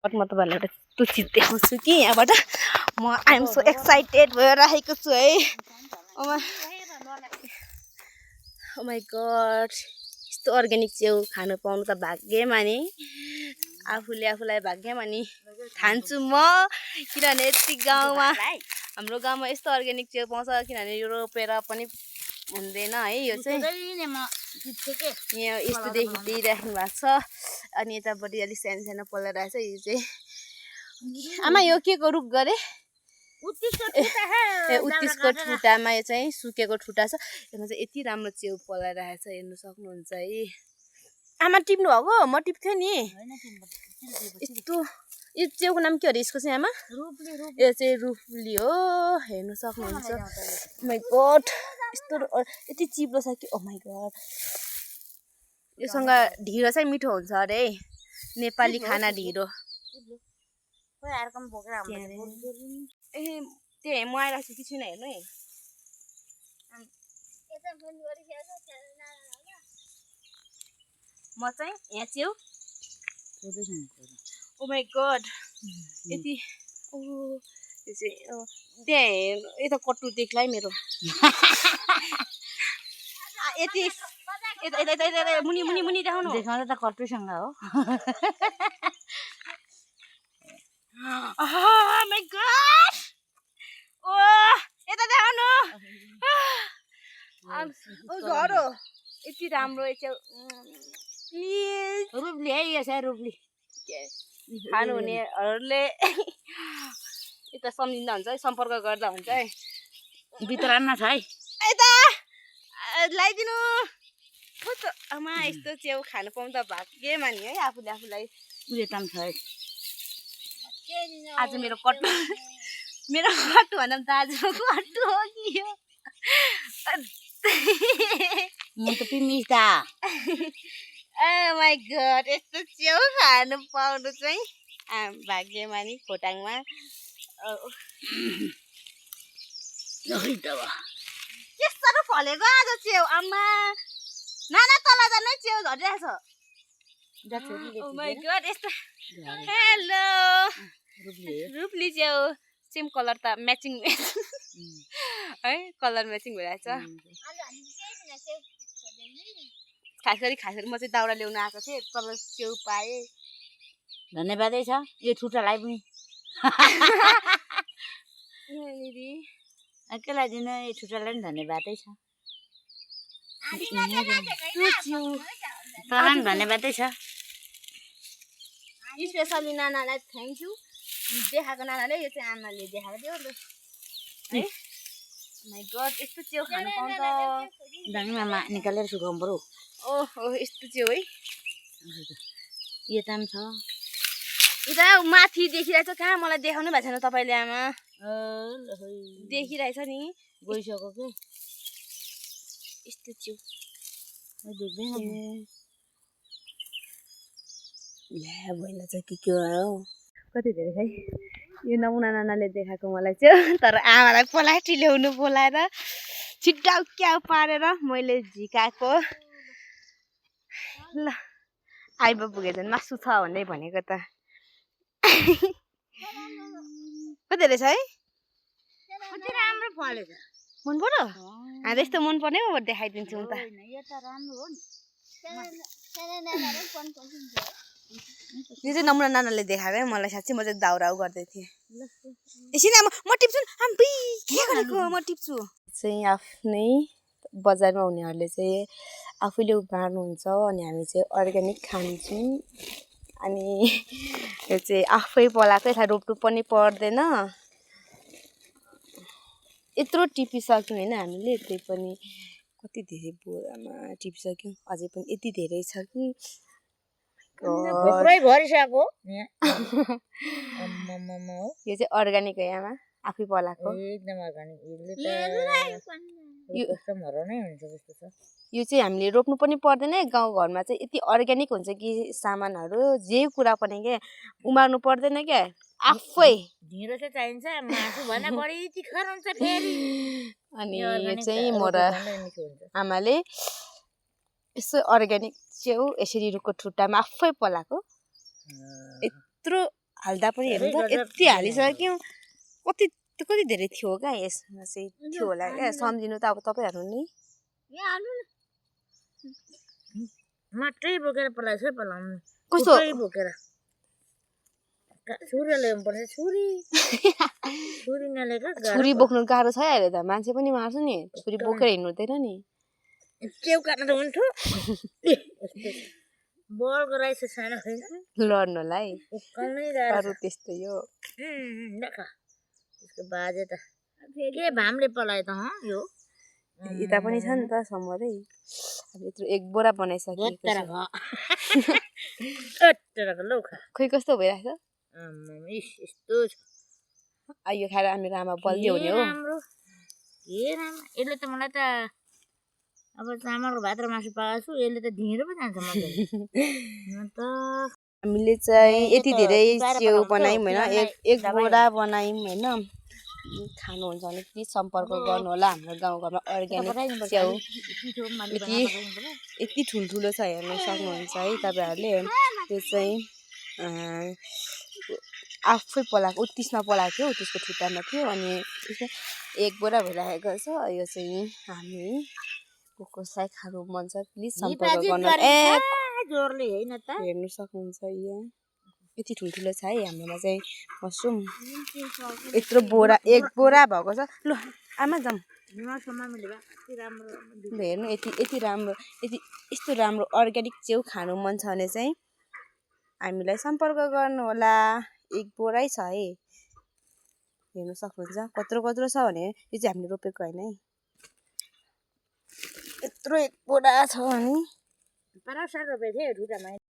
म तपाईँहरूलाई एउटा यस्तो चिज देखाउँछु कि यहाँबाट म आइएम सो एक्साइटेड भएर राखेको छु है। ओ माई गड, यस्तो अर्ग्यानिक च्याउ खानु पाउनु त भाग्यमानी। आफूलाई भाग्यमानी ठान्छु म, किनभने यति गाउँमा हाम्रो गाउँमा यस्तो अर्ग्यानिक च्याउ पाउँछ। किनभने यो रोपेर पनि हुँदैन है। यो चाहिँ यहाँ यस्तोदेखि दिइराख्नु भएको छ। अनि यतापट्टि अलिक सानो पल्ला रहेछ। यो चाहिँ आमा यो के को रुख गरे? उत्तिसको ठुटामा यो चाहिँ सुकेको ठुटा छ। यसमा चाहिँ यति राम्रो च्याउ पलाइरहेको छ, हेर्नु सक्नुहुन्छ है। आमा टिप्नु भएको? म टिप्थेँ नि। यस्तो यो च्याउको नाम के हो अरे यसको चाहिँ आमा? यो चाहिँ रुफ्ली हो, हेर्नु सक्नुहुन्छ। माई गड, यस्तो यति चिप्लो छ कि ओ माई गड। योसँग ढिँडो चाहिँ मिठो हुन्छ अरे है, नेपाली खाना ढिँडो। ए त्यही म आइरहेको छु कि छुइनँ, हेर्नु है। म चाहिँ यहाँ च्याउ ओ माई गड यति ओ यो चाहिँ त्यहाँ यता कट्टु देख्ला है मेरो। यति यता मुनि देखाउनु देखाउँदा त कट्टुसँग हो। Oh my god! Oh, यता देखाउनु। झरो यति राम्रो च्याउ प्लिज। रुप्ली है यो चाहिँ रुप्ली। खानुहुनेहरूले यता सम्झिँदा हुन्छ है, सम्पर्क गर्दा हुन्छ है। भित्रमा छ है। यता ल्याइदिनु। कस्तो आमा यस्तो च्याउ खानु पाउनु त भाग्यमानी है आफूलाई। उयो त छ है। आज मेरो कट्टु भन्दा दाजुको कट्टु हो कि यो? म त पिमिस त। ओ माई गड, यस्तो च्याउ खानु पाउनु चाहिँ भाग्यमानी खोटाङमा। के साह्रो फलेको आज च्याउ आमा। नाना तल जानै च्याउ झरिरहेछ। ओ माई गड, यस्तो हेलो रुप्ली च्याउ। सेम कलर त म्याचिङ है, कलर म्याचिङ भइरहेछ। खास गरी म चाहिँ दाउरा ल्याउन आएको थिएँ, तल च्याउ पाएँ। धन्यवादै छ यो ठुटालाई पनि। के लगाइदिनु, यो ठुटालाई पनि धन्यवादै छ। तँलाई पनि धन्यवादै छ। स्पेसली नानालाई थ्याङ्क यू। देखाएको नानाले, यो चाहिँ आमाले देखाएको थियो है। माई गड, यस्तो च्याउ खानु पाउनु त दाङमा निकालेर सुकाउनु पर्यो। ओहो यस्तो च्याउ है। यो त छ यता माथि देखिरहेछ। कहाँ मलाई देखाउनु भएको छैन तपाईँले आमा? देखिरहेछ नि, गइसक्यो के यस्तो च्याउ देख्दैन। ल्या भइला चाहिँ के हो कति धेरै है। यो नमुना नानाले देखाएको मलाई चाहिँ, तर आमालाई पलाटी ल्याउनु बोलाएर छिट्टा क्या पारेर मैले झिकाएको। ल आइब पुगेछ, मासु छ भन्दै भनेको त। कति धेरै छ है? राम्रो फलेछ। मन पर्यो? यस्तो मन पर्ने म देखाइदिन्छु नि त। यो चाहिँ नमुना नानाले देखाएको है मलाई। साँच्चै म चाहिँ दाउराउ गर्दै थिएँ। एकछिन म टिप्छु आम्बी, के गरेको म टिप्छु। चाहिँ आफ्नै बजारमा हुनेहरूले चाहिँ आफूले उमार्नुहुन्छ अनि हामी चाहिँ अर्ग्यानिक खान्छौँ। अनि यो चाहिँ आफै पलाएको, यसलाई रोप्नु पनि पर्दैन। यत्रो टिपिसक्यौँ होइन हामीले, त्यही पनि कति धेरै बोरामा टिपिसक्यौँ। अझै पनि यति धेरै छ कि भरिसक्यो। यो चाहिँ अर्ग्यानिक हो आमा, आफै पलाएको। एकदम अर्ग्यानिक। यो चाहिँ हामीले रोप्नु पनि पर्दैन। गाउँघरमा चाहिँ यति अर्ग्यानिक हुन्छ कि सामानहरू, जे कुरा पनि क्या उमार्नु पर्दैन क्या, आफै। ढिँडो चाहिँ चाहिन्छ, मासु भन्दा बढी तिखर हुन्छ फेरि। अनि यो चाहिँ म र आमाले यसो अर्ग्यानिक च्याउ यसरी रुखको ठुट्टामा आफै पलाएको। यत्रो हाल्दा पनि हेर्नु त धेरै यति हालिसक्यौँ कति धेरै थियो क्या यसमा चाहिँ थियो होला क्या सम्झिनु त अब तपाईँहरू नि मात्रै बोकेर पलाएछ पलाउनु कस्तो बोकेर छुरी ल्याउनु पर्छ छुरी नलिएर छुरी बोक्नु गाह्रो छ अहिले त मान्छे पनि मार्छ नि छुरी बोकेर हिँड्नु हुँदैन नि च्याउ काट्नु त हुन्थ्यो बलको रहेछ सानो छैन लड्नुलाई उक्काउनै अरू त्यस्तै हो त्यसको बाजे त के भामले पलायो त यो यता पनि छ नि त समरै अब यत्रो एक बोरा बनाइसकेको लौ खा खोइ कस्तो भइरहेछ यस्तो यो खाएर मेरो आमा बलियो हुने हो राम्रो यसले त मलाई त अब चामलको भात र मासु पाएको छु यसले त ढिँडो पो जान्छ हामीले चाहिँ यति धेरै च्याउ बनायौँ होइन एक बोरा बनायौँ होइन खानुहुन्छ भने प्लिज सम्पर्क गर्नु होला हाम्रो गाउँघरमा अर्ग्यानिक च्याउ यति ठुल्ठुलो छ हेर्न सक्नुहुन्छ है तपाईँहरूले त्यो चाहिँ आफै पलाएको उत्तिसमा पलाएको थियो त्यसको ठुटामा थियो अनि एक बोरा भइरहेको छ यो चाहिँ हामी कसलाई खानु मन छ प्लिज सम्पर्क गर्नु जोरले होइन त हेर्नु सक्नुहुन्छ यहाँ यति ठुल्ठुलो छ है हाम्रोमा चाहिँ मसरुम यत्रो बोरा एक बोरा भएको छ ल आमा जाऊँ हेर्नु यति राम्रो यस्तो राम्रो अर्ग्यानिक च्याउ खानु मन छ भने चाहिँ हामीलाई सम्पर्क गर्नु होला एक बोरै छ है हेर्नु सक्नुहुन्छ कत्रो छ भने यो चाहिँ हामीले रोपेको होइन है यत्रो एक बोरा छ भने